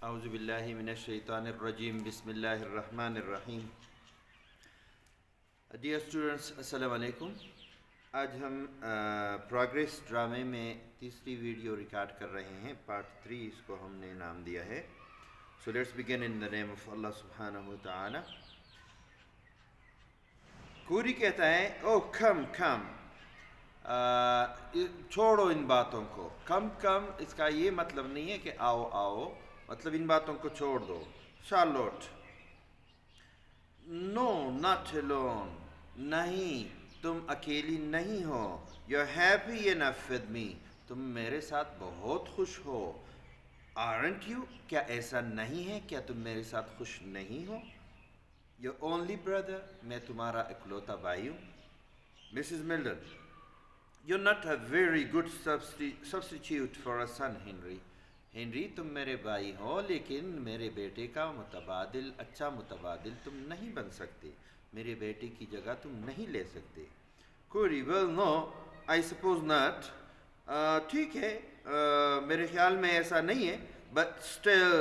اعوذ باللہ من الشیطان الرجیم بسم اللہ الرحمن الرحیم. ڈیئر اسٹوڈنٹس، السلام علیکم. آج ہم پروگریس ڈرامے میں تیسری ویڈیو ریکارڈ کر رہے ہیں. پارٹ 3 اس کو ہم نے نام دیا ہے. So let's begin in the name of اللہ سبحانہ وتعالی. کوری کہتا ہے او کم کم، چھوڑو ان باتوں کو. کم کم اس کا یہ مطلب نہیں ہے کہ آؤ آؤ، مطلب ان باتوں کو چھوڑ دو. شارلوٹ: نو ناٹ alone، نہیں تم اکیلی نہیں ہو. you're happy enough with me، تم میرے ساتھ بہت خوش ہو. aren't you، کیا ایسا نہیں ہے، کیا تم میرے ساتھ خوش نہیں ہو. your only brother، میں تمہارا اکلوتا بھائی ہوں. Mrs Mildon: you're not a very good substitute for a son Henry. Henry, تم میرے بھائی ہو لیکن میرے بیٹے کا اچھا متبادل تم نہیں بن سکتے. میرے بیٹے کی جگہ تم نہیں لے سکتے. کوری: well no I suppose not. ٹھیک ہے، میرے خیال میں ایسا نہیں ہے. but still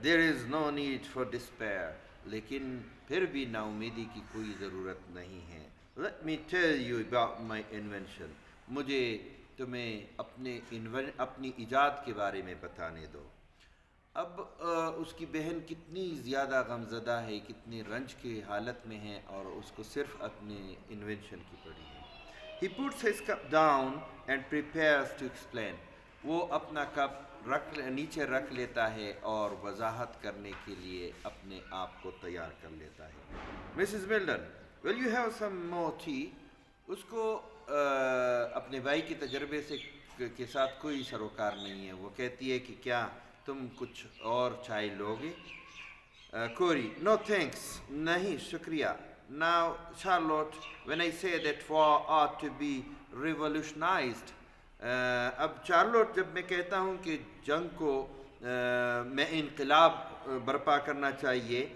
there is no need for despair، لیکن پھر بھی نا امیدی کی کوئی ضرورت نہیں ہے. let me tell you about my invention، مجھے تمہیں اپنی ایجاد کے بارے میں بتانے دو. اب اس کی بہن کتنی زیادہ غمزدہ ہے، کتنی رنج کی حالت میں ہے، اور اس کو صرف اپنے انوینشن کی پڑی ہے. He puts his cup down and prepares to explain، وہ اپنا کپ نیچے رکھ لیتا ہے اور وضاحت کرنے کے لیے اپنے آپ کو تیار کر لیتا ہے. Mrs. Milden: will you have some more tea؟ اس کو اپنے بھائی کے تجربے کے ساتھ کوئی سروکار نہیں ہے. وہ کہتی ہے کہ کیا تم کچھ اور چائے لو گے؟ کوری: نو تھینکس، نہیں شکریہ. Now Charlotte، when I say that war ought to be revolutionized، اب چارلوٹ، جب میں کہتا ہوں کہ جنگ کو میں انقلاب برپا کرنا چاہیے،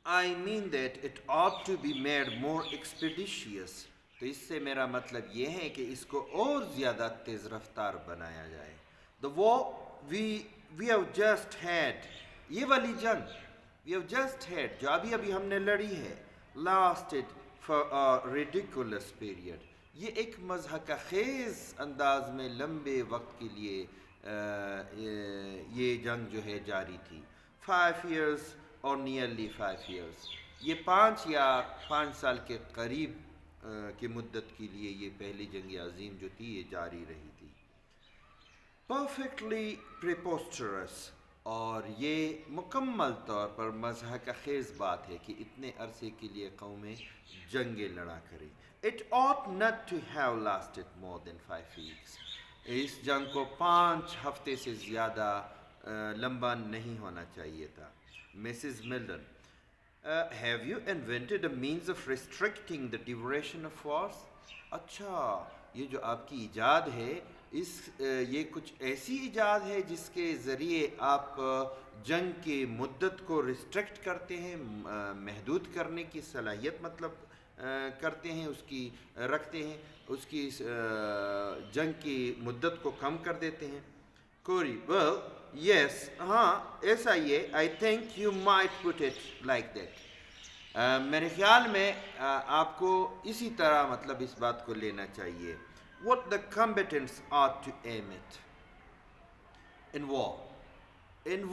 I mean that it ought to be made more expeditious، تو اس سے میرا مطلب یہ ہے کہ اس کو اور زیادہ تیز رفتار بنایا جائے. The war we have just had، یہ والی جنگ we have just had جو ابھی ہم نے لڑی ہے، lasted for a ridiculous period، یہ ایک مضحکہ خیز انداز میں لمبے وقت کے لیے یہ جنگ جو ہے جاری تھی. 5 years اور نیئرلی 5 years، یہ 5 سال کے قریب کی مدت کے لیے یہ پہلی جنگ عظیم جو تھی یہ جاری رہی تھی. پرفیکٹلی preposterous، اور یہ مکمل طور پر مضحکہ خیز بات ہے کہ اتنے عرصے کے لیے قومیں جنگیں لڑا کریں. It ought not to have lasted more than 5 weeks، اس جنگ کو 5 ہفتے سے زیادہ لمبا نہیں ہونا چاہیے تھا. Mrs. Milden: have you invented a means of restricting the duration of wars؟ اچھا، یہ جو آپ کی ایجاد ہے، یہ کچھ ایسی ایجاد ہے جس کے ذریعے آپ جنگ کی مدت کو ریسٹرکٹ کرتے ہیں، محدود کرنے کی صلاحیت مطلب کرتے ہیں، اس کی رکھتے ہیں، اس کی جنگ کی مدت کو کم کر دیتے ہیں. کوری: well yes، ہاں ایسا ہی ہے. I think you might put it like that، میرے خیال میں آپ کو اسی طرح مطلب اس بات کو لینا چاہیے. what the combatants ought to aim at in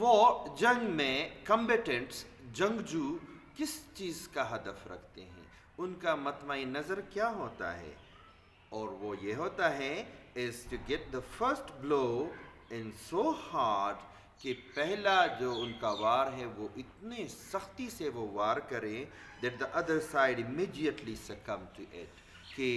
war، جنگ میں combatants، جنگجو کس چیز کا ہدف رکھتے ہیں، ان کا مطمع نظر کیا ہوتا ہے، اور وہ یہ ہوتا ہے is to get the first blow in so hard، کہ پہلا جو ان کا وار ہے وہ اتنے سختی سے وہ وار کریں that the other side immediately succumb to it، کہ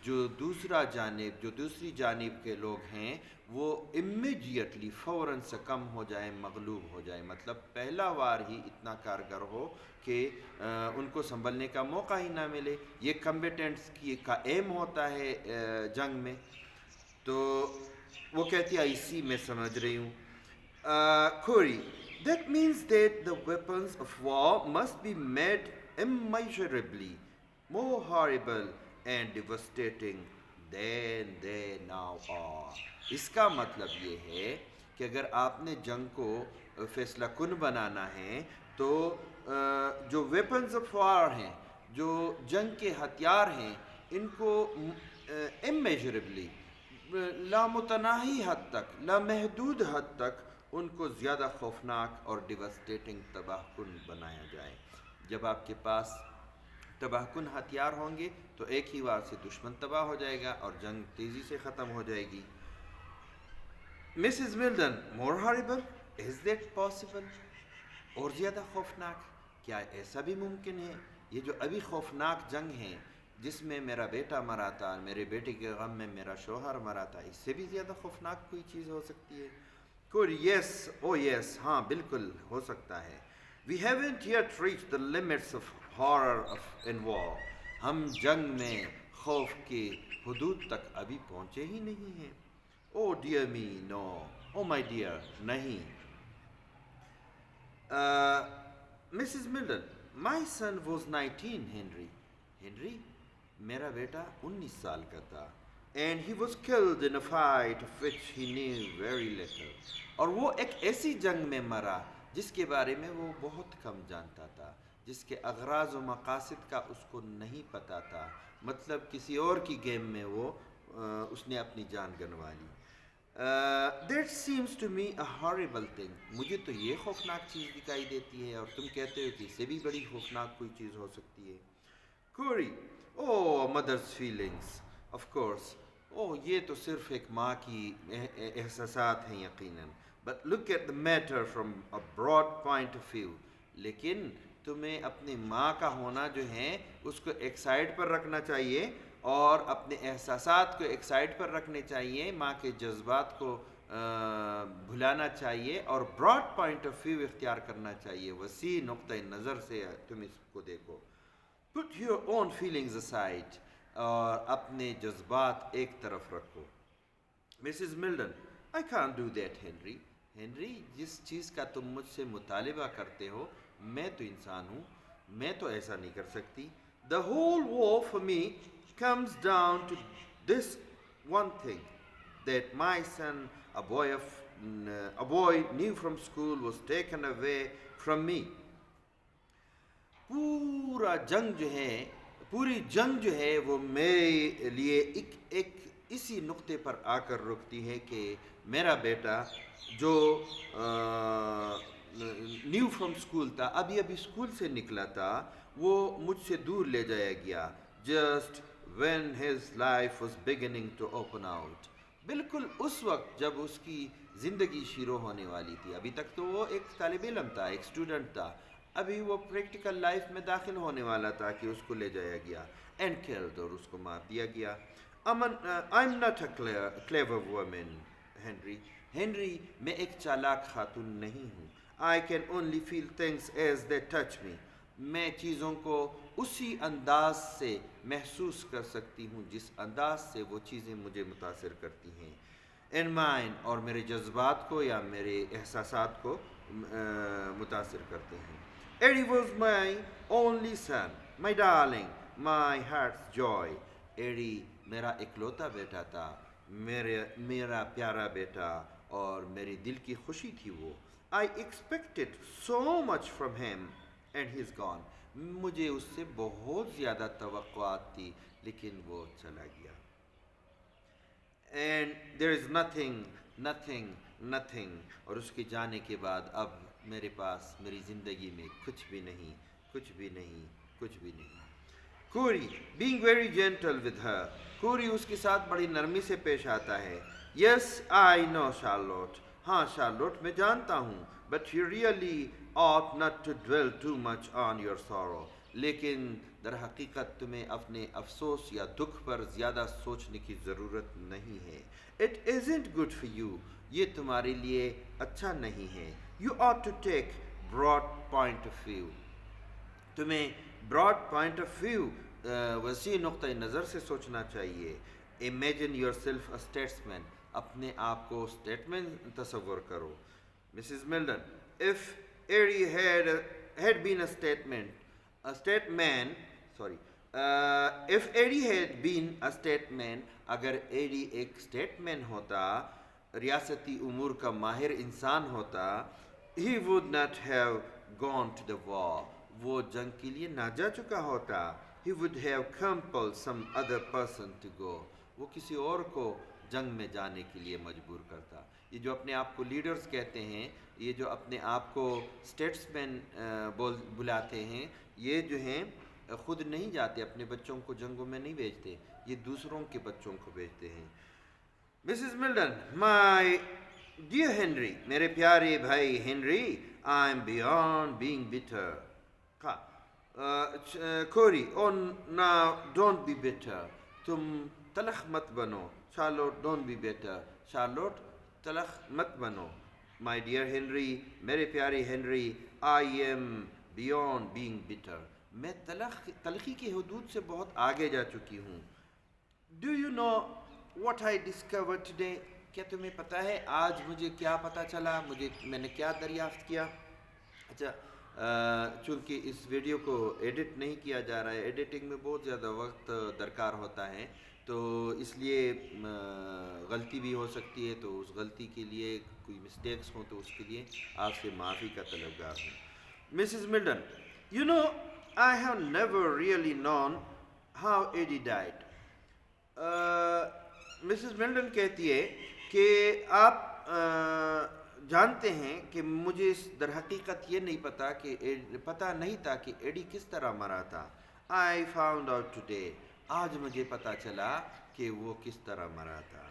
جو دوسری جانب کے لوگ ہیں وہ immediately فوراً سکم ہو جائیں، مغلوب ہو جائیں. مطلب پہلا وار ہی اتنا کارگر ہو کہ ان کو سنبھلنے کا موقع ہی نہ ملے. یہ کمبیٹنٹس کا ایم ہوتا ہے جنگ میں. تو وہ کہتی ہے اسی میں سمجھ رہی ہوں. کوری: that means that the weapons of war must be made immeasurably more horrible and devastating than they now are، اس کا مطلب یہ ہے کہ اگر آپ نے جنگ کو فیصلہ کن بنانا ہے تو جو ویپنز آف وار ہیں، جو جنگ کے ہتھیار ہیں، ان کو اممیجریبلی، لامتناہی حد تک، لامحدود حد تک ان کو زیادہ خوفناک اور ڈیواسٹیٹنگ تباہ کن بنایا جائے۔ جب آپ کے پاس تباہ کن ہتھیار ہوں گے تو ایک ہی وار سے دشمن تباہ ہو جائے گا اور جنگ تیزی سے ختم ہو جائے گی۔ Mrs Mildon, more horrible, is that possible? اور زیادہ خوفناک، کیا ایسا بھی ممکن ہے؟ یہ جو ابھی خوفناک جنگ ہے جس میں میرا بیٹا مرا تھا، میرے بیٹے کے غم میں میرا شوہر مرا تھا، اس سے بھی زیادہ خوفناک کوئی چیز ہو سکتی ہے؟ کوئی یس، او یس، ہاں بالکل ہو سکتا ہے۔ We haven't yet reached the limits of horror in war. ہم جنگ میں خوف کی حدود تک ابھی پہنچے ہی نہیں ہیں۔ Oh dear me, no. Oh my dear، نہیں۔ Mrs. Milden، my son was 19، Henry, Henry, میرا بیٹا 19 سال کا تھا۔ And he was killed in a fight of which he knew very little۔ اور وہ ایک ایسی جنگ میں مرا جس کے بارے میں وہ بہت کم جانتا تھا، جس کے اغراض و مقاصد کا اس کو نہیں پتہ تھا، مطلب کسی اور کی گیم میں وہ اس نے اپنی جان گنوا لی۔ That seems to me a horrible thing۔ مجھے تو یہ خوفناک چیز دکھائی دیتی ہے اور تم کہتے ہو کہ اس سے بھی بڑی خوفناک کوئی چیز ہو سکتی ہے۔ کوری، oh mother's feelings، of course، یہ تو صرف ایک ماں کی احساسات ہیں یقیناً۔ But look at the matter from a broad point of view۔ لیکن تمہیں اپنی ماں کا ہونا جو ہے اس کو ایک سائڈ پر رکھنا چاہیے اور اپنے احساسات کو ایک سائڈ پر رکھنے چاہیے، ماں کے جذبات کو بھلانا چاہیے اور براڈ پوائنٹ آف ویو اختیار کرنا چاہیے، وسیع نقطۂ نظر سے تم اس کو دیکھو۔ Put your own feelings aside، اور اپنے جذبات ایک طرف رکھو۔ Mrs Mildon, I can't do that Henry, Henry جس چیز کا تم مجھ سے مطالبہ کرتے ہو، میں تو انسان ہوں، میں تو ایسا نہیں کر سکتی۔ The whole war for me comes down to this one thing، that my son، a boy new from school was taken away from me۔ پورا جنگ جو ہے، پوری جنگ جو ہے وہ میرے لیے ایک اسی نقطے پر آ کر رکتی ہے کہ میرا بیٹا جو نیو فرام اسکول تھا، ابھی اسکول سے نکلا تھا، وہ مجھ سے دور لے جایا گیا۔ Just when his life was beginning to open out, بالکل اس وقت جب اس کی زندگی شروع ہونے والی تھی۔ ابھی تک تو وہ ایک طالب علم تھا، ایک اسٹوڈنٹ تھا، ابھی وہ پریکٹیکل لائف میں داخل ہونے والا تھا کہ اس کو لے جایا گیا، اینڈ کلڈ، اور اس کو مار دیا گیا۔ I'm not a clever woman Henry, Henry میں ایک چالاک خاتون نہیں ہوں۔ I can only feel things as they touch me۔ میں چیزوں کو اسی انداز سے محسوس کر سکتی ہوں جس انداز سے وہ چیزیں مجھے متاثر کرتی ہیں۔ in mine، اور میرے جذبات کو یا میرے احساسات کو متاثر کرتے ہیں۔ Eddie was my only son، my darling، my heart's joy۔ ایڈی میرا اکلوتا بیٹا تھا، میرا پیارا بیٹا اور میری دل کی خوشی تھی وہ۔ I expected so much from him and he's gone۔ مجھے اس سے بہت زیادہ توقعات تھی لیکن وہ چلا گیا۔ And there is nothing، اور اس کے جانے کے بعد اب میرے پاس میری زندگی میں کچھ بھی نہیں۔ کوری، being very gentle with her، کوری اس کے ساتھ بڑی نرمی سے پیش آتا ہے۔ Yes I know Charlotte، ہاں شارلوٹ میں جانتا ہوں، but you really ought not to dwell too much on your sorrow۔ لیکن در حقیقت تمہیں اپنے افسوس یا دکھ پر زیادہ سوچنے کی ضرورت نہیں ہے۔ It isn't good for you، یہ تمہارے لیے اچھا نہیں ہے۔ You ought to take broad point of view، تمہیں براڈ پوائنٹ آف ویو، وسیع نقطۂ نظر سے سوچنا چاہیے۔ Imagine yourself a statesman، اپنے آپ کو اسٹیٹمین تصور کرو۔ Mrs Mildon, if Eddie had been a statesman، اگر ایڈی ایک اسٹیٹمین ہوتا، ریاستی امور کا ماہر انسان ہوتا, he would not have gone to the war, وہ جنگ کے لیے نہ جا چکا ہوتا. he would have compelled some other person to go, وہ کسی اور کو جنگ میں جانے کے لیے مجبور کرتا. یہ جو اپنے آپ کو لیڈرز کہتے ہیں, یہ جو اپنے آپ کو اسٹیٹس مین بلاتے ہیں, یہ جو ہیں خود نہیں جاتے, اپنے بچوں کو جنگوں میں نہیں بھیجتے, یہ دوسروں کے بچوں کو بھیجتے ہیں. Mrs Mildon, my dear Henry, میرے پیارے بھائی Henry, I am beyond being bitter. Corey, oh no don't be bitter, تم تلخ مت بنو. Charlotte, don't be bitter, Charlotte تلخ مت بنو. مائی ڈیئر ہنری, میرے پیارے Henry, I am beyond being bitter, میں تلخی کی حدود سے بہت آگے جا چکی ہوں. Do you know what I discover today, کیا تمہیں پتہ ہے آج مجھے کیا پتہ چلا, میں نے کیا دریافت کیا. اچھا, چونکہ اس ویڈیو کو ایڈٹ نہیں کیا جا رہا ہے, ایڈیٹنگ میں بہت زیادہ وقت درکار ہوتا ہے, تو اس لیے غلطی بھی ہو سکتی ہے, تو اس غلطی کے لیے کوئی مسٹیکس ہوں تو اس کے لیے آپ سے معافی کا طلبگار ہوں. Mrs Mildon, you know I have never really known how Eddie died. Mrs Mildon کہتی ہے کہ آپ جانتے ہیں کہ مجھے در حقیقت یہ نہیں پتہ نہیں تھا کہ ایڈی کس طرح مرا تھا. آئی فاؤنڈ آؤٹ ٹوڈے, آج مجھے پتہ چلا کہ وہ کس طرح مرا تھا.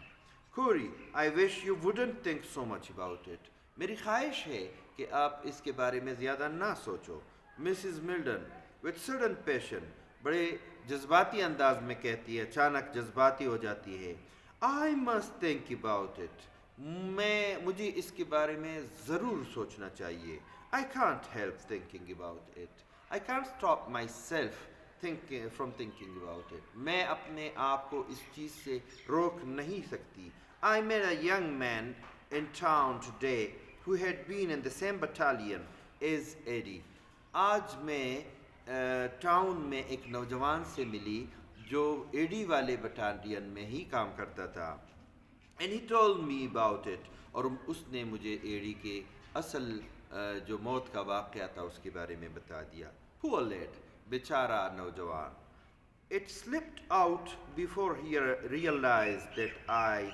Corey, I wish you wouldn't think so much about it, میری خواہش ہے کہ آپ اس کے بارے میں زیادہ نہ سوچو. مسز ملڈن وتھ سڈن پیشن, بڑے جذباتی انداز میں کہتی ہے, اچانک جذباتی ہو جاتی ہے. I must think about it, مجھے اس کے بارے میں ضرور سوچنا چاہیے. I can't help thinking about it, I can't stop my self from thinking about it, میں اپنے آپ کو اس چیز سے روک نہیں سکتی. I met a young man in town today who had been in the same battalion as Eddie. آج میں ٹاؤن میں ایک نوجوان سے ملی جو ایڈی والے بٹالین میں ہی کام کرتا تھا. And he told me about it, اور اس نے مجھے ایڈی کے اصل جو موت کا واقعہ تھا اس کے بارے میں بتا دیا. پور لیڈ, بیچارہ نوجوان. It slipped out before he realized that I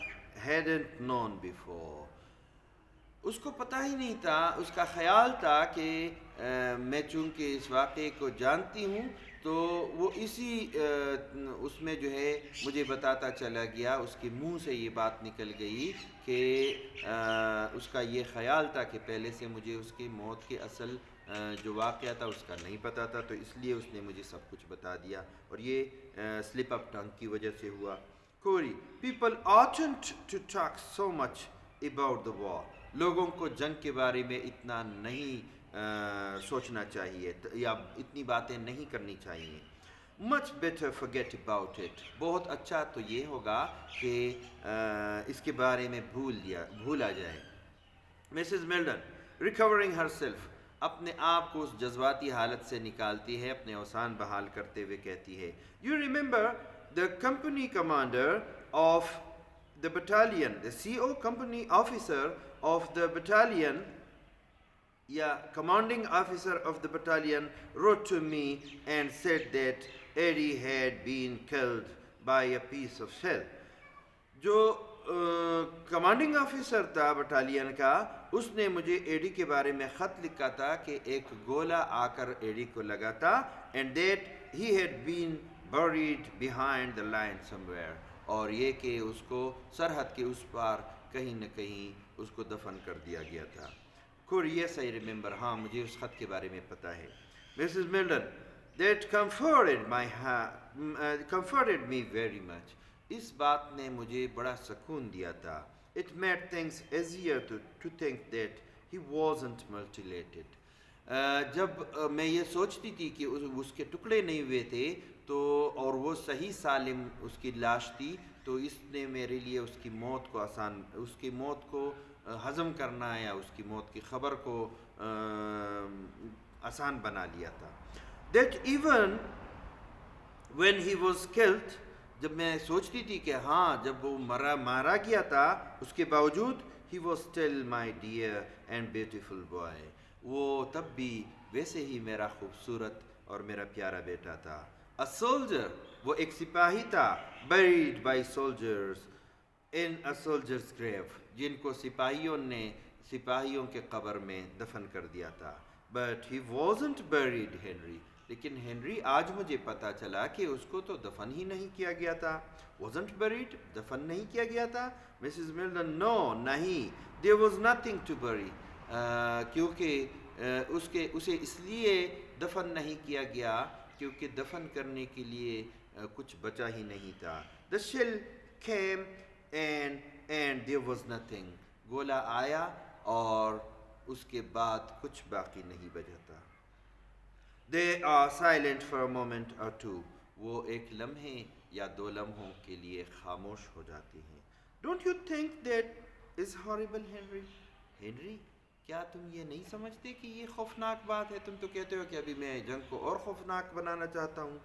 hadn't known before. اس کو پتہ ہی نہیں تھا, اس کا خیال تھا کہ میں چونکہ اس واقعے کو جانتی ہوں تو وہ اس میں جو ہے مجھے بتاتا چلا گیا, اس کے منہ سے یہ بات نکل گئی کہ اس کا یہ خیال تھا کہ پہلے سے مجھے اس کی موت کے اصل جو واقعہ تھا اس کا نہیں پتہ تھا, تو اس لیے اس نے مجھے سب کچھ بتا دیا, اور یہ سلپ اپ ٹنگ کی وجہ سے ہوا. کوری, people oughtn't to talk so much about the war, لوگوں کو جنگ کے بارے میں اتنا نہیں سوچنا چاہیے یا اتنی باتیں نہیں کرنی چاہیے. Much better forget about it, بہت اچھا تو یہ ہوگا کہ اس کے بارے میں بھولا جائے. مسز ملڈن, ریکورنگ ہر سیلف, اپنے آپ کو اس جذباتی حالت سے نکالتی ہے, اپنے اوسان بحال کرتے ہوئے کہتی ہے, you remember the company commander of the battalion, the CO company officer of the battalion, commanding officer of the battalion wrote to me and said that Eddie had been killed by a piece of shell. جو commanding officer تھا battalion کا, اس نے مجھے ایڈی کے بارے میں خط لکھا تھا کہ ایک گولا آ کر ایڈی کو لگا تھا, and that he had been buried behind the line somewhere, اور یہ کہ اس کو سرحد کے اس پار کہیں نہ کہیں اس کو دفن کر دیا گیا تھا. Yes, I remember, ہاں مجھے اس خط کے بارے میں پتہ ہے. Mrs. Milden, that comforted me very much, اس بات نے مجھے بڑا سکون دیا تھا. It made things easier to think that he wasn't mutilated. جب میں یہ سوچتی تھی کہ اس کے ٹکڑے نہیں ہوئے تھے تو اور وہ صحیح سالم اس کی لاش تھی, تو اس نے میرے لیے اس کی موت کو ہضم کرنا یا اس کی موت کی خبر کو آسان بنا لیا تھا. That even when he was killed, جب میں سوچتی تھی کہ ہاں جب وہ مارا گیا تھا اس کے باوجود he was still my dear and beautiful boy, وہ تب بھی ویسے ہی میرا خوبصورت اور میرا پیارا بیٹا تھا. A soldier، وہ ایک سپاہی تھا. buried by soldiers in a soldier's grave، جن کو سپاہیوں کے قبر میں دفن کر دیا تھا. But he wasn't buried Henry، لیکن ہنری آج مجھے پتا چلا کہ اس کو تو دفن ہی نہیں کیا گیا تھا. wasn't buried، دفن نہیں کیا گیا تھا. مسز ملڈن، نو نہیں، there was nothing to bury، کیونکہ اسے اس لیے دفن نہیں کیا گیا کیونکہ دفن کرنے کے لیے کچھ بچا ہی نہیں تھا. the shell came and there was nothing، گولا آیا اور اس کے بعد کچھ باقی نہیں بچا تھا. They are silent for a moment or two، وہ ایک لمحے یا 2 لمحوں کے لیے خاموش ہو جاتی ہیں. Don't you think that is horrible Henry؟ Henry, کیا تم یہ نہیں سمجھتے کہ یہ خوفناک بات ہے؟ تم تو کہتے ہو کہ ابھی میں جنگ کو اور خوفناک بنانا چاہتا ہوں.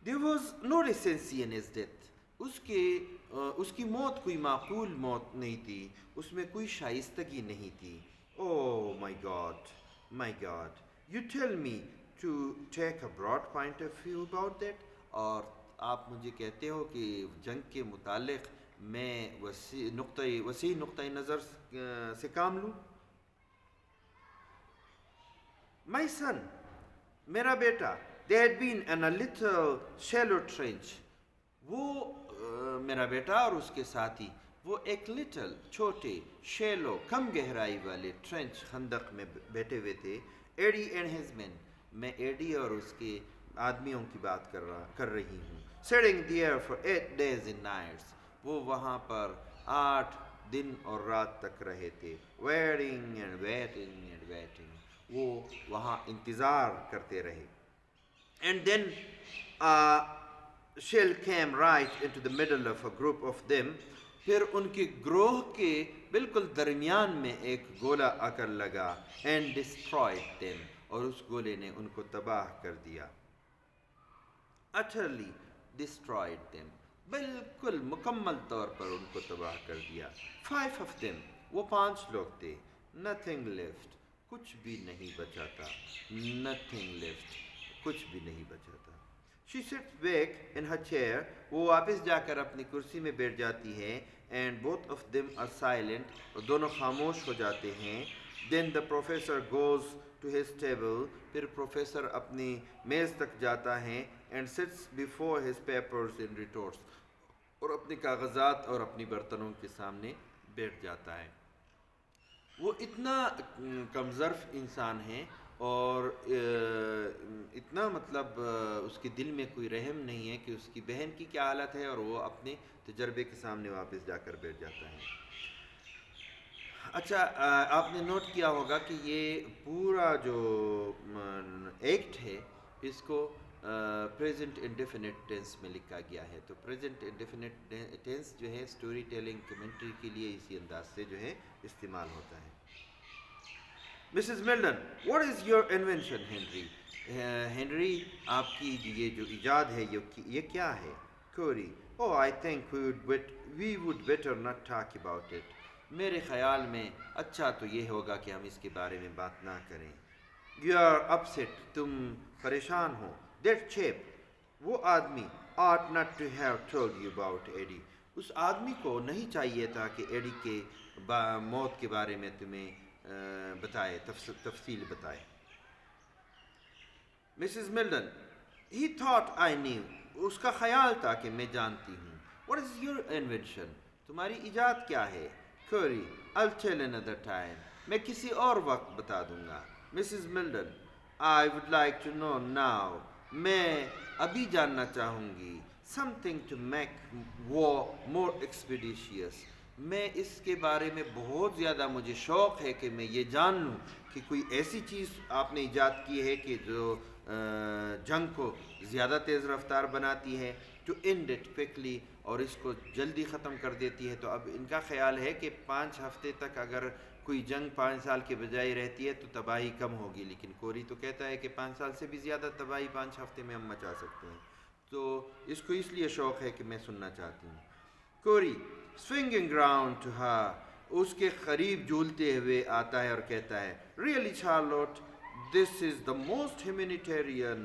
There was no decency in his death، اس کی موت کوئی معقول موت نہیں تھی، اس میں کوئی شائستگی نہیں تھی. Oh my God، you tell me to take a broad point of view about that، اور آپ مجھے کہتے ہو کہ جنگ کے متعلق میں وسیع نقطۂ نظر سے کام لوں. My son، میرا بیٹا، they had been in a little shallow trench، وہ میرا بیٹا اور اس کے ساتھی وہ ایک لٹل چھوٹے شیلو کم گہرائی والے ٹرنچ خندق میں بیٹھے ہوئے تھے. ایڈی اینڈ ہز مین، میں ایڈی اور اس کے آدمیوں کی بات کر رہی ہوں. sitting there for 8 days and nights، وہ وہاں پر 8 دن اور رات تک رہے تھے. waiting and waiting، وہ وہاں انتظار کرتے رہے. and then shell came right into the middle of a group of them، پھر ان کے گروہ کے بالکل درمیان میں ایک گولہ آ کر لگا. and destroyed them، اور اس گولے نے ان کو تباہ کر دیا. utterly destroyed them، بالکل مکمل طور پر ان کو تباہ کر دیا. 5 of them، وہ 5 لوگ تھے. nothing left، کچھ بھی نہیں بچا تھا. nothing left، کچھ بھی نہیں بچا تھا. she sits back in her chair، وہ واپس جا کر اپنی کرسی میں بیٹھ جاتی ہے. and both of them are silent، اور دونوں خاموش ہو جاتے ہیں. then the professor goes to his table، پھر پروفیسر اپنی میز تک جاتا ہے. and sits before his papers and retorts، اور اپنے کاغذات اور اپنی برتنوں کے سامنے بیٹھ جاتا ہے. وہ اتنا کم ظرف انسان ہے اور اتنا مطلب اس کے دل میں کوئی رحم نہیں ہے کہ اس کی بہن کی کیا حالت ہے اور وہ اپنے تجربے کے سامنے واپس جا کر بیٹھ جاتا ہے. اچھا، آپ نے نوٹ کیا ہوگا کہ یہ پورا جو ایکٹ ہے اس کو پریزنٹ انڈیفینٹ ٹینس میں لکھا گیا ہے. تو پریزنٹ انڈیفینٹ ٹینس جو ہے سٹوری ٹیلنگ کمنٹری کے لیے اسی انداز سے جو ہے استعمال ہوتا ہے. Mrs Mildon, what is your invention Henry? Henry, آپ کی یہ جو ایجاد ہے یہ کیا ہے؟ Corey, oh I think we would better not talk about it, میرے خیال میں اچھا تو یہ ہوگا کہ ہم اس کے بارے میں بات نہ کریں. یو آر اپسیٹ، تم پریشان ہو. دیٹ چیپ، وہ آدمی، ought not to have told you about ایڈی، اس آدمی کو نہیں چاہیے تھا کہ ایڈی کے موت کے بارے میں تمہیں بتائے، تفصیل بتائے. Mrs Mildon, he thought I knew، اس کا خیال تھا کہ میں جانتی ہوں. what is your invention، تمہاری ایجاد کیا ہے؟ کوری، I'll tell another time، میں کسی اور وقت بتا دوں گا. Mrs Mildon, I would like to know now، میں ابھی جاننا چاہوں گی. something to make war more expeditious، میں اس کے بارے میں بہت زیادہ مجھے شوق ہے کہ میں یہ جان لوں کہ کوئی ایسی چیز آپ نے ایجاد کی ہے کہ جو جنگ کو زیادہ تیز رفتار بناتی ہے. to end it quickly، اور اس کو جلدی ختم کر دیتی ہے. تو اب ان کا خیال ہے کہ 5 ہفتے تک اگر کوئی جنگ 5 سال کے بجائے رہتی ہے تو تباہی کم ہوگی، لیکن کوری تو کہتا ہے کہ 5 سال سے بھی زیادہ تباہی 5 ہفتے میں ہم مچا سکتے ہیں. تو اس کو اس لیے شوق ہے کہ میں سننا چاہتی ہوں. کوری swinging round to her, اس کے قریب جھولتے ہوئے آتا ہے اور کہتا ہے really Charlotte, this is the most humanitarian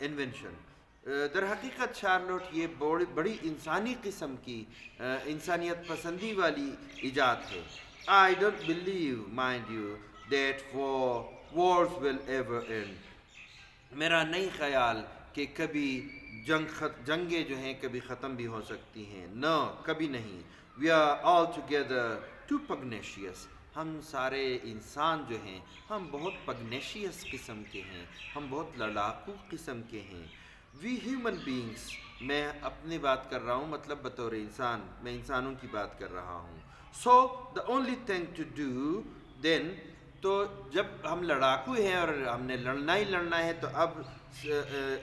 invention. در حقیقت شارلوٹ یہ بڑی انسانی قسم کی انسانیت پسندی والی ایجاد ہے. I don't believe, mind you, that wars will ever end. میرا نہیں خیال کہ کبھی جنگیں جو ہیں کبھی ختم بھی ہو سکتی ہیں. نہ کبھی نہیں. We are all together too pugnacious. ہم سارے انسان جو ہیں ہم بہت پگنیشیس قسم کے ہیں, ہم بہت لڑاکو قسم کے ہیں. We human beings, میں اپنی بات کر رہا ہوں, مطلب بطور انسان, میں انسانوں کی بات کر رہا ہوں. So the only thing to do then, تو جب ہم لڑاکو ہیں اور ہم نے لڑنا ہی لڑنا ہے, تو اب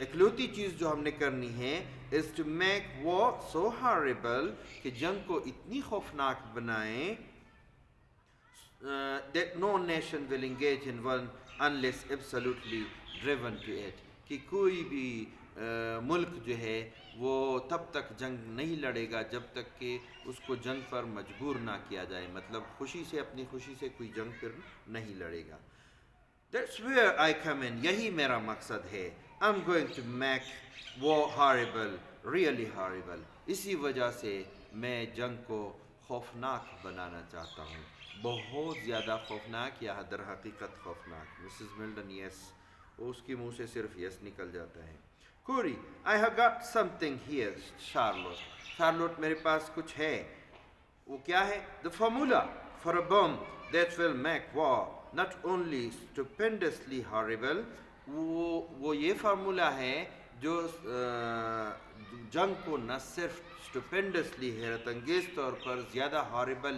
اکلوتی چیز جو ہم نے کرنی ہے is to make war so horrible, کہ جنگ کو اتنی خوفناک بنائیں that no nation will engage in one unless absolutely driven to it, کہ کوئی بھی ملک جو ہے وہ تب تک جنگ نہیں لڑے گا جب تک کہ اس کو جنگ پر مجبور نہ کیا جائے, مطلب خوشی سے, اپنی خوشی سے کوئی جنگ پھر نہیں لڑے گا. That's where I come in, یہی میرا مقصد ہے. I'm going to make war horrible, really horrible. اسی وجہ سے میں جنگ کو خوفناک بنانا چاہتا ہوں, بہت زیادہ خوفناک, یا در حقیقت خوفناک. مسز ملڈن یس, اس کی منہ سے صرف یس نکل جاتا ہے. کوری I have got something here, Charlotte. Charlotte, میرے پاس کچھ ہے. وہ کیا ہے؟ The formula for a bomb that will make war not only stupendously horrible, وہ یہ فارمولا ہے جو جنگ کو نہ صرف stupendously حیرت انگیز طور پر زیادہ horrible,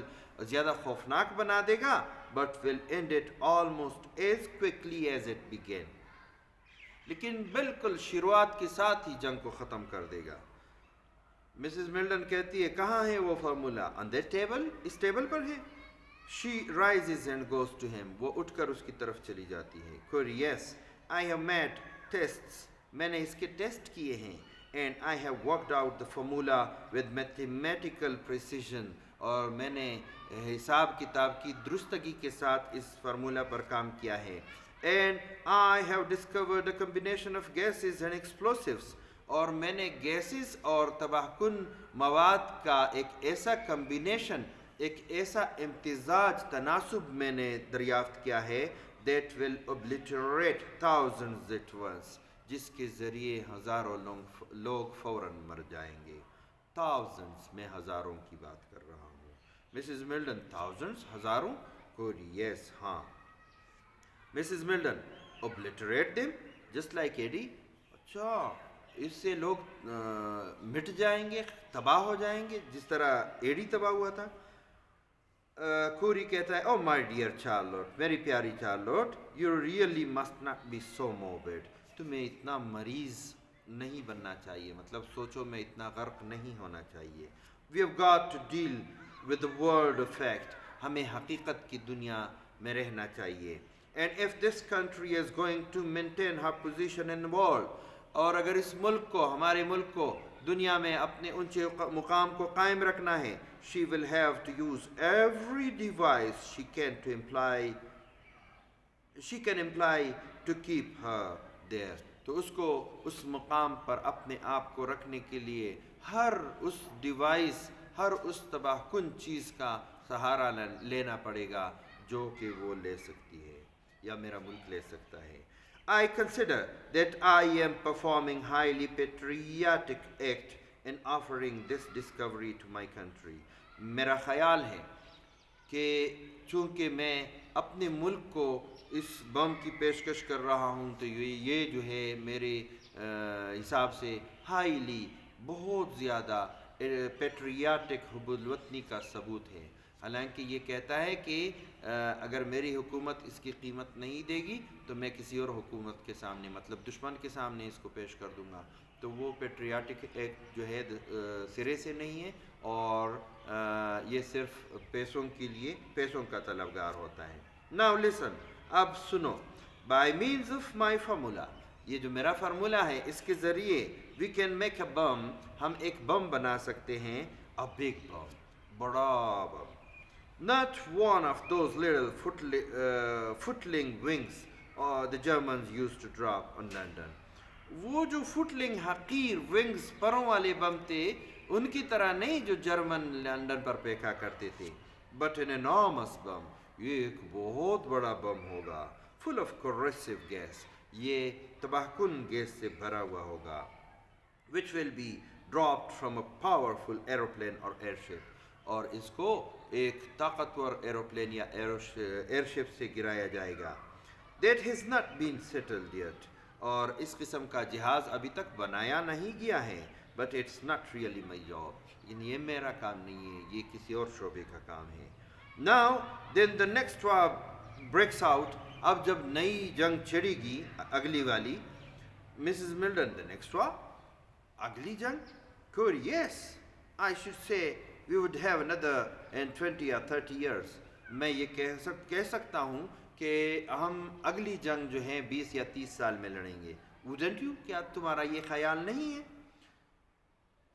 زیادہ خوفناک بنا دے گا, but will end it almost as quickly as it began. لیکن بالکل شروعات کے ساتھ ہی جنگ کو ختم کر دے گا. مسز ملڈن کہتی ہے کہاں ہے وہ فارمولا؟ on that table, اس ٹیبل پر ہے. she rises and goes to him, وہ اٹھ کر اس کی طرف چلی جاتی ہے. کوری yes, I have made tests, میں نے اس کے ٹیسٹ کیے ہیں. and I have worked out the formula with mathematical precision, اور میں نے حساب کتاب کی درستگی کے ساتھ اس فارمولا پر کام کیا ہے. and I have discovered a combination of gases and explosives, اور میں نے گیسز اور تباہ کن مواد کا ایک ایسا کمبینیشن, ایک ایسا امتزاج, تناسب میں نے دریافت کیا ہے that will obliterate thousands at once, جس کے ذریعے ہزاروں لوگ فوراً مر جائیں گے. thousands, میں ہزاروں کی بات کر رہا ہوں. مسز ملڈن thousands, ہزاروں؟ کوری yes, ہاں. Mrs Mildon obliterate them just like Eddie, اچھا اس سے لوگ مٹ جائیں گے, تباہ ہو جائیں گے جس طرح ایڈی تباہ ہوا تھا. کوری کہتا ہے oh my dear Charlotte, میری پیاری چارلوٹ, you really must not be so morbid, تمہیں اتنا مریض نہیں بننا چاہیے, مطلب سوچو میں اتنا غرق نہیں ہونا چاہیے. we have got to deal with the world of fact, ہمیں حقیقت کی دنیا میں رہنا چاہیے. and if this country is going to maintain her position in the world, اور اگر اس ملک کو, ہمارے ملک کو دنیا میں اپنے اونچے مقام کو قائم رکھنا ہے, she will have to use every device she can employ to keep her there. تو اس کو اس مقام پر اپنے آپ کو رکھنے کے لیے ہر اس ڈیوائس, ہر اس تباہ کن چیز کا سہارا لینا پڑے گا جو کہ وہ لے سکتی ہے یا میرا ملک لے سکتا ہے. I consider that I am performing highly patriotic act in offering this discovery to my country. میرا خیال ہے کہ چونکہ میں اپنے ملک کو اس بم کی پیشکش کر رہا ہوں, تو یہ جو ہے میرے حساب سے ہائیلی, بہت زیادہ پیٹریاٹک, حب الوطنی کا ثبوت ہے. حالانکہ یہ کہتا ہے کہ اگر میری حکومت اس کی قیمت نہیں دے گی تو میں کسی اور حکومت کے سامنے, مطلب دشمن کے سامنے اس کو پیش کر دوں گا. تو وہ پیٹریاٹک ایکٹ جو ہے سرے سے نہیں ہے, اور یہ صرف پیسوں کے لیے, پیسوں کا طلبگار ہوتا ہے. Now listen, اب سنو. by means of my formula, یہ جو میرا فارمولا ہے اس کے ذریعے وی کین میک اے بم، ہم ایک بم بنا سکتے ہیں، اے بگ بم، بڑا بم. Not one of those little footling wings the Germans used to drop on London. وہ جو فٹلنگ حقیر ونگز پروں والے بم تھے ان کی طرح نہیں جو جرمن لندن پر پھینکا کرتے تھے. بٹ an enormous بم، یہ ایک بہت بڑا بم ہوگا. full of corrosive gas، یہ تباہ کن گیس سے بھرا ہوا ہوگا. which will be dropped from a powerful aeroplane or airship، اور اس کو ایک طاقتور ایروپلین یا ایئرشپ سے گرایا جائے گا. That has not been settled yet، اور اس قسم کا جہاز ابھی تک بنایا نہیں گیا ہے. But it's not really my job، یہ میرا کام نہیں ہے، یہ کسی اور شعبے کا کام ہے. Now then the next war breaks out، اب جب نئی جنگ چھڑے گی اگلی والی. Mrs. Milden، the next war، اگلی جنگ. Corey، yes، I should say we would have another in 20 or 30 years. میں یہ کہہ سکتا ہوں کہ ہم اگلی جنگ جو ہے 20 یا 30 سال میں لڑیں گے. Wouldn't you؟ کیا تمہارا یہ خیال نہیں ہے؟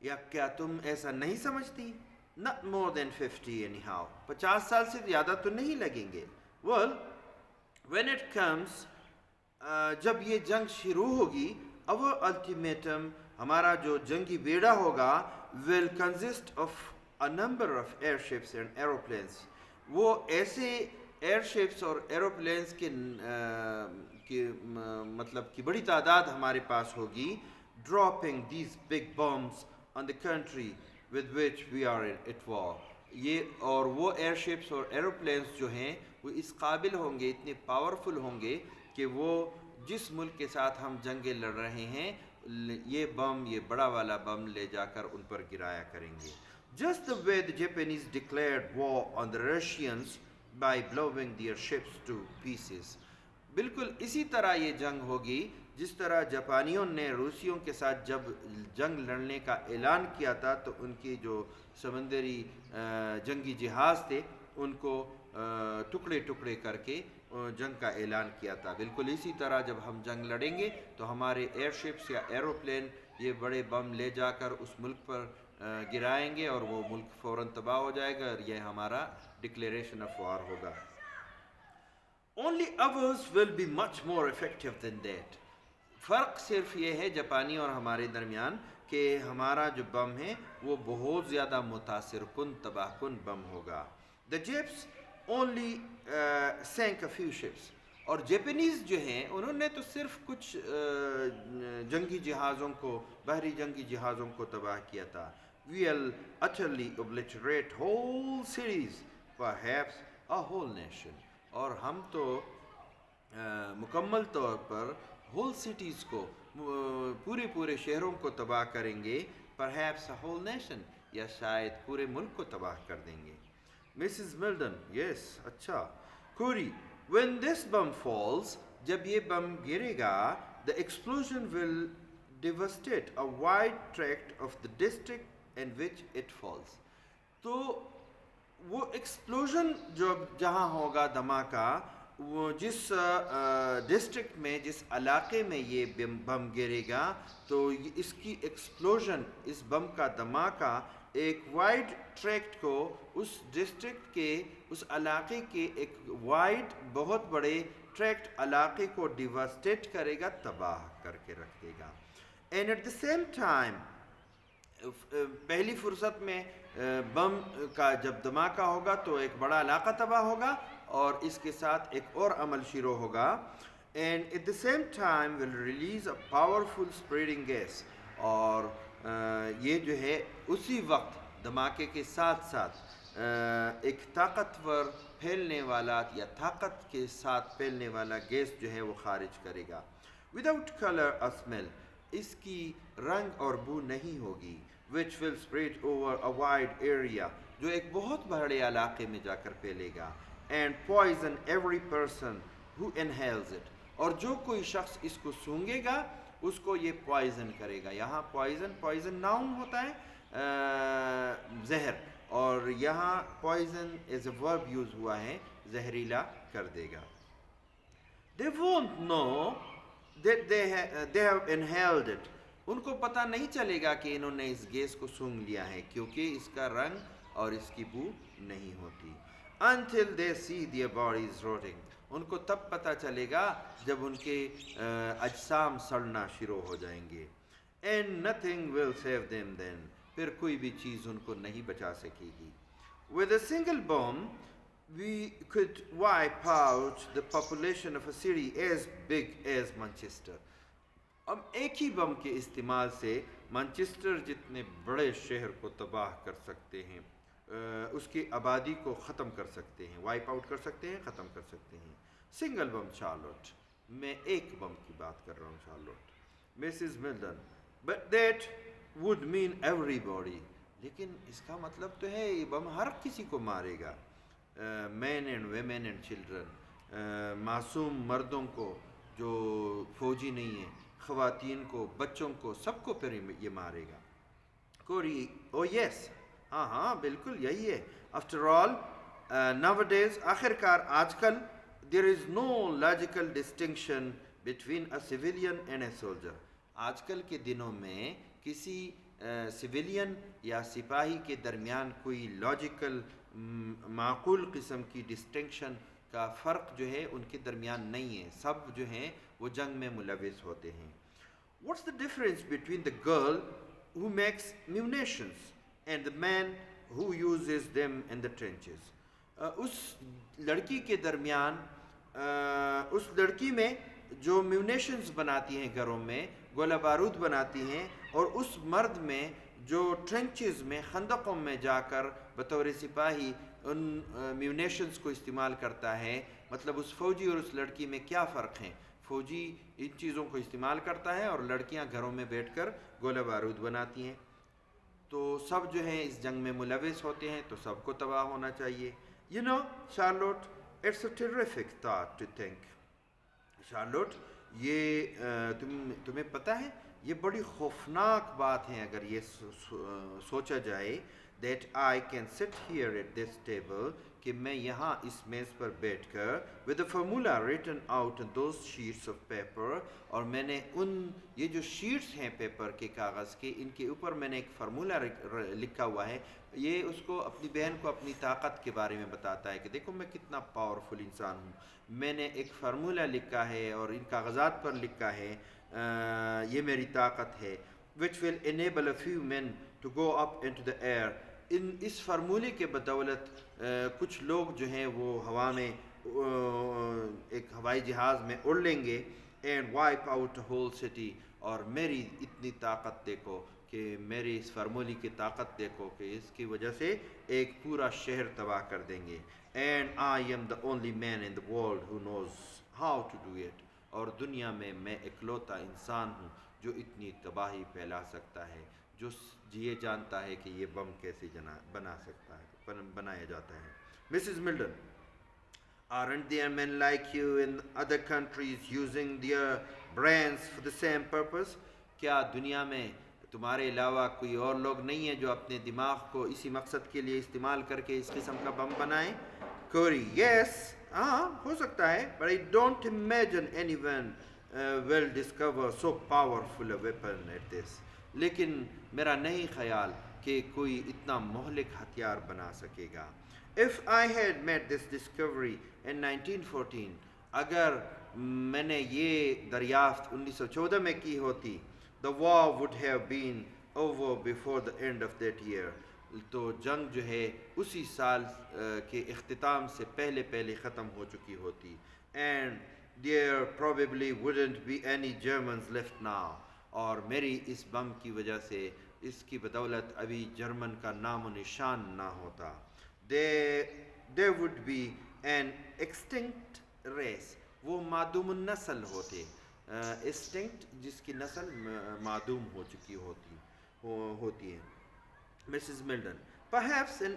یا کیا تم ایسا نہیں سمجھتی؟ Not more than 50 anyhow، 50 سال سے زیادہ تو نہیں لگیں گے. Well when it comes، جب یہ جنگ شروع ہوگی، our ultimatum، ہمارا جو جنگی بیڑا ہوگا، will consist of a number of airships and aeroplanes، وہ ایسے ایئرشپس اور ایروپلینس کے مطلب کی بڑی تعداد ہمارے پاس ہوگی. dropping these big bombs on the country with which we are at war، یہ اور وہ ایئرشپس اور ایروپلینس جو ہیں وہ اس قابل ہوں گے، اتنے پاورفل ہوں گے کہ وہ جس ملک کے ساتھ ہم جنگیں لڑ رہے ہیں یہ بم، یہ بڑا والا بم لے جا کر ان پر گرایا کریں گے. Just the way the Japanese declared war on the Russians by blowing their ships to pieces، بالکل اسی طرح یہ جنگ ہوگی جس طرح جاپانیوں نے روسیوں کے ساتھ جب جنگ لڑنے کا اعلان کیا تھا تو ان کی جو سمندری جنگی جہاز تھے ان کو ٹکڑے ٹکڑے کر کے جنگ کا اعلان کیا تھا. بالکل اسی طرح جب ہم جنگ لڑیں گے تو ہمارے ایئر شپس یا ایروپلین یہ بڑے بم لے جا کر اس ملک پر گرائیں گے اور وہ ملک فوراً تباہ ہو جائے گا، اور یہ ہمارا ڈکلیریشن آف وار ہوگا. Only ours will be much more effective than that، فرق صرف یہ ہے جاپانی اور ہمارے درمیان کہ ہمارا جو بم ہے وہ بہت زیادہ متاثر کن، تباہ کن بم ہوگا. The Japs only sank a few ships، اور جیپنیز جو ہیں انہوں نے تو صرف کچھ جنگی جہازوں کو، بحری جنگی جہازوں کو تباہ کیا تھا. We'll utterly obliterate whole cities، perhaps a whole nation، اور ہم تو مکمل طور پر ہول سٹیز کو، پورے شہروں کو تباہ کریں گے. perhaps a whole nation، یا شاید پورے ملک کو تباہ کر دیں گے. Mrs. Milden، yes، اچھا. Corey، when this bomb falls، جب یہ بم گرے گا، the explosion will devastate a wide tract of the district in which it falls، تو وہ ایکسپلوژن جو جہاں ہوگا دھماکہ، وہ جس ڈسٹرکٹ میں، جس علاقے میں یہ بم گرے گا تو اس کی ایکسپلوژن، اس بم کا دھماکہ ایک وائڈ ٹریکٹ کو، اس ڈسٹرکٹ کے، اس علاقے کے ایک وائڈ بہت بڑے ٹریکٹ علاقے کو ڈیواسٹیٹ کرے گا، تباہ کر کے رکھ دے گا. And at the same time, پہلی فرصت میں بم کا جب دھماکہ ہوگا تو ایک بڑا علاقہ تباہ ہوگا اور اس کے ساتھ ایک اور عمل شروع ہوگا. And at the same time will release a powerful spreading gas, اور یہ جو ہے اسی وقت دھماکے کے ساتھ ساتھ ایک طاقتور پھیلنے والا یا طاقت کے ساتھ پھیلنے والا گیس جو ہے وہ خارج کرے گا. وداؤٹ کلر اور اسمیل، اس کی رنگ اور بو نہیں ہوگی. which will spread over a wide area، جو ایک بہت بڑے علاقے میں جا کر پھیلے گا. and poison every person who inhales it، اور جو کوئی شخص اس کو سونگے گا اس کو یہ پوائزن کرے گا. یہاں پوائزن ناؤن ہوتا ہے زہر، اور یہاں پوائزن ایز اے ورب یوز ہوا ہے، زہریلا کر دے گا. they won't know that they have inhaled it. ان کو پتہ نہیں چلے گا کہ انہوں نے اس گیس کو سونگھ لیا ہے کیونکہ اس کا رنگ اور اس کی بو نہیں ہوتی. Until they see their bodies rotting. ان کو تب پتہ چلے گا جب ان کے اجسام سڑنا شروع ہو جائیں گے. And nothing will save them then. پھر کوئی بھی چیز ان کو نہیں بچا سکے گی. With a single bomb, we could wipe out the population of a city as big as Manchester. ہم ایک ہی بم کے استعمال سے مانچسٹر جتنے بڑے شہر کو تباہ کر سکتے ہیں, اس کی آبادی کو ختم کر سکتے ہیں, وائپ آؤٹ کر سکتے ہیں, ختم کر سکتے ہیں. سنگل بم شارلوٹ, میں ایک بم کی بات کر رہا ہوں Charlotte. Mrs Milton, but that would mean every body. لیکن اس کا مطلب تو ہے یہ بم ہر کسی کو مارے گا. مین اینڈ ویمن اینڈ چلڈرن, معصوم مردوں کو جو فوجی نہیں ہیں, خواتین کو, بچوں کو, سب کو پھر یہ مارے گا. کوری, او یس, ہاں بالکل یہی ہے. آفٹر آل ناو ڈیز, آخر کار آج کل, there is no logical distinction between a civilian and a soldier. آج کل کے دنوں میں کسی سویلین یا سپاہی کے درمیان کوئی لاجیکل معقول قسم کی ڈسٹنکشن کا فرق جو ہے ان کے درمیان نہیں ہے. سب جو ہیں وہ جنگ میں ملوث ہوتے ہیں. What's the difference between the girl who makes munitions and the man who uses them in the trenches? اس لڑکی کے درمیان, اس لڑکی میں جو میونیشنز بناتی ہیں, گھروں میں گولہ بارود بناتی ہیں, اور اس مرد میں جو ٹرنچز میں, خندقوں میں جا کر بطور سپاہی ان میونیشنز کو استعمال کرتا ہے. مطلب اس فوجی اور اس لڑکی میں کیا فرق ہیں؟ فوجی ان چیزوں کو استعمال کرتا ہے اور لڑکیاں گھروں میں بیٹھ کر گولہ بارود بناتی ہیں. تو سب جو ہیں اس جنگ میں ملوث ہوتے ہیں, تو سب کو تباہ ہونا چاہیے. You know, Charlotte, it's a terrific thought to think. Charlotte, یہ تمہیں پتہ ہے یہ بڑی خوفناک بات ہے اگر یہ سوچا جائے that I can sit here at this table, کہ میں یہاں اس میز پر بیٹھ کر with a formula written out on those sheets of paper, اور میں نے یہ جو شیٹس ہیں پیپر کے, کاغذ کے, ان کے اوپر میں نے ایک فارمولا لکھا ہوا ہے. یہ اس کو, اپنی بہن کو اپنی طاقت کے بارے میں بتاتا ہے کہ دیکھو میں کتنا پاورفل انسان ہوں. میں نے ایک فارمولا لکھا ہے اور ان کاغذات پر لکھا ہے, یہ میری طاقت ہے. which will enable a few men to go up into the air. اس فارمولے کے بدولت کچھ لوگ جو ہیں وہ ہوا میں ایک ہوائی جہاز میں اڑ لیں گے, and wipe out a whole city. اور میری اتنی طاقت دیکھو, کہ میری اس فارمولے کی طاقت دیکھو کہ اس کی وجہ سے ایک پورا شہر تباہ کر دیں گے. and I am the only man in the world who knows how to do it. اور دنیا میں اکلوتا انسان ہوں جو اتنی تباہی پھیلا سکتا ہے, جو یہ جانتا ہے کہ یہ بم کیسے بنایا جاتا ہے. Mrs Milton, aren't there men like you in other countries using their brains for the same purpose? کیا دنیا میں تمہارے علاوہ کوئی اور لوگ نہیں ہیں جو اپنے دماغ کو اسی مقصد کے لیے استعمال کر کے اس قسم کا بم بنائیں؟ کوری, yes, ہاں ہو سکتا ہے, but I don't imagine anyone will discover so powerful a weapon at this. لیکن میرا نہیں خیال کہ کوئی اتنا مہلک ہتھیار بنا سکے گا. If I had made this discovery in 1914, اگر میں نے یہ دریافت 1914 میں کی ہوتی, the war would have been over before the end of that year. تو جنگ جو ہے اسی سال کے اختتام سے پہلے ختم ہو چکی ہوتی. And there probably wouldn't be any Germans left now. اور میری اس بم کی وجہ سے, اس کی بدولت ابھی جرمن کا نام و نشان نہ ہوتا. There would be an extinct race. وہ معدوم النسل ہوتے. extinct جس کی نسل معدوم ہو چکی ہوتی ہے. Mrs. Milton, perhaps an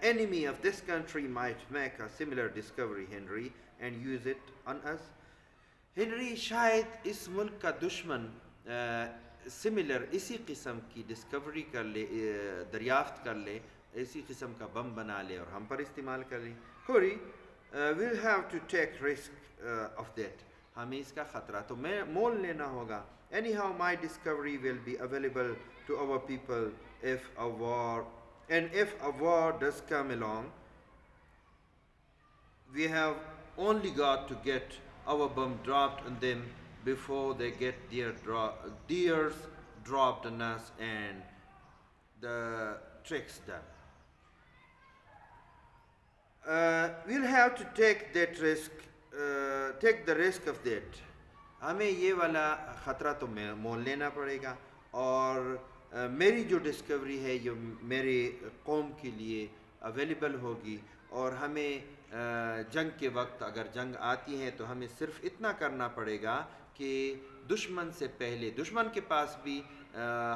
enemy of this country might make a similar discovery, Henry, and use it on us. Henry, شاید اس ملک کا دشمن سملر اسی قسم کی ڈسکوری کر لے, دریافت کر لے, اسی قسم کا بم بنا لے اور ہم پر استعمال کر لیں. کوری, we'll have to take risk of that. ہمیں اس کا خطرہ تو مول لینا ہوگا. Anyhow, my discovery will be available to our people if a war, and if a war does come along, we have only got to get our bomb dropped on them before they get theirs dropped on us and the tricks done. We'll have to take that risk, take the risk of that. ہمیں یہ والا خطرہ تو مول لینا پڑے گا. اور میری جو ڈسکوری ہے یہ میرے قوم کے لیے اویلیبل ہوگی. اور ہمیں جنگ کے وقت اگر جنگ آتی ہے تو ہمیں صرف اتنا کرنا پڑے گا کہ دشمن سے پہلے, دشمن کے پاس بھی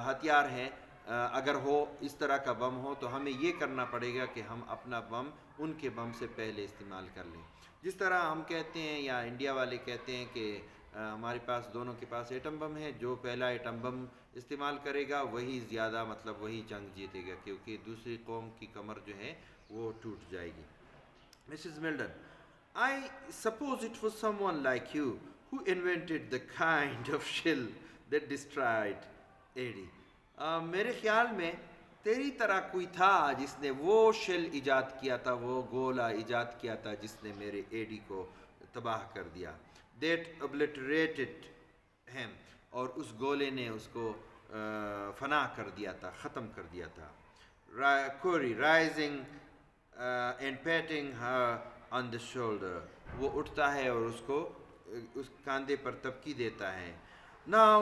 ہتھیار ہیں, اگر ہو اس طرح کا بم ہو تو ہمیں یہ کرنا پڑے گا کہ ہم اپنا بم ان کے بم سے پہلے استعمال کر لیں. جس طرح ہم کہتے ہیں یا انڈیا والے کہتے ہیں کہ ہمارے پاس دونوں کے پاس ایٹم بم ہے, جو پہلا ایٹم بم استعمال کرے گا وہی زیادہ مطلب وہی جنگ جیتے گا, کیونکہ دوسری قوم کی کمر جو ہے وہ ٹوٹ جائے گی. Mrs. Milden, I suppose it was someone like you who invented the kind of shell that destroyed Eddie. میرے خیال میں تیری طرح کوئی تھا جس نے وہ شیل ایجاد کیا تھا, وہ گولہ ایجاد کیا تھا جس نے میرے ایڈی کو تباہ کر دیا. That obliterated him, اور اس گولے نے اس کو فنا کر دیا تھا, ختم کر دیا تھا. Corey rising and patting her on the shoulder, وہ اٹھتا ہے اور اس کو اس کاندھے پر تبکی دیتا ہے. Now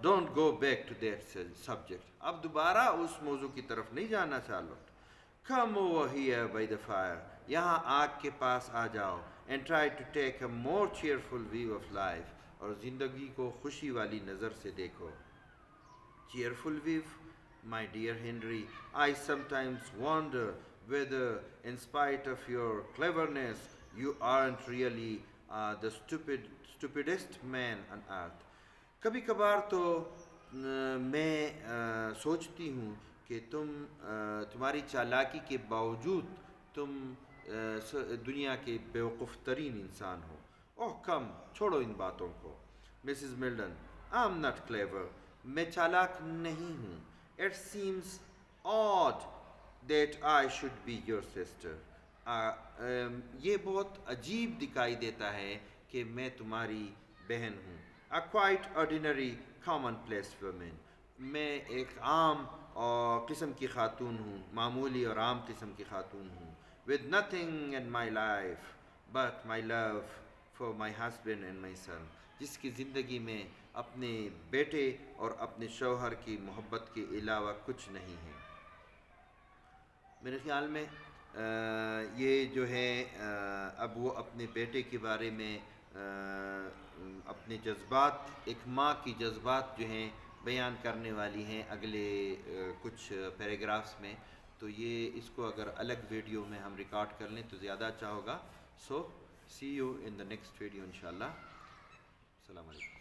don't go back to that subject, اب دوبارہ اس موضوع کی طرف نہیں جانا چارلوٹ. Come over here by the fire, یہاں آگ کے پاس آ جاؤ. And try to take a more cheerful view of life, اور زندگی کو خوشی والی نظر سے دیکھو. Cheerful view, my dear Henry, I sometimes wonder whether in spite of your cleverness you aren't really the stupidest man on earth. کبھی کبھار تو میں سوچتی ہوں کہ تمہاری چالاکی کے باوجود تم دنیا کے بیوقوف ترین انسان ہو. اوہ کم, چھوڑو ان باتوں کو. مسز ملڈن, I'm not clever, میں چالاک نہیں ہوں. It seems odd that I should be your sister. یہ بہت عجیب دکھائی دیتا ہے کہ میں تمہاری بہن ہوں. A quite ordinary commonplace woman, میں ایک عام قسم کی خاتون ہوں, معمولی اور عام قسم کی خاتون ہوں. With nothing in my life but my love for my husband and my son, جس کی زندگی میں اپنے بیٹے اور اپنے شوہر کی محبت کے علاوہ کچھ نہیں ہے. میرے خیال میں یہ جو ہے اب وہ اپنے بیٹے کے بارے میں اپنے جذبات, ایک ماں کی جذبات جو ہیں بیان کرنے والی ہیں اگلے کچھ پیراگرافس میں. تو یہ اس کو اگر الگ ویڈیو میں ہم ریکارڈ کر لیں تو زیادہ اچھا ہوگا. So see you in the next video انشاءاللہ. السلام علیکم.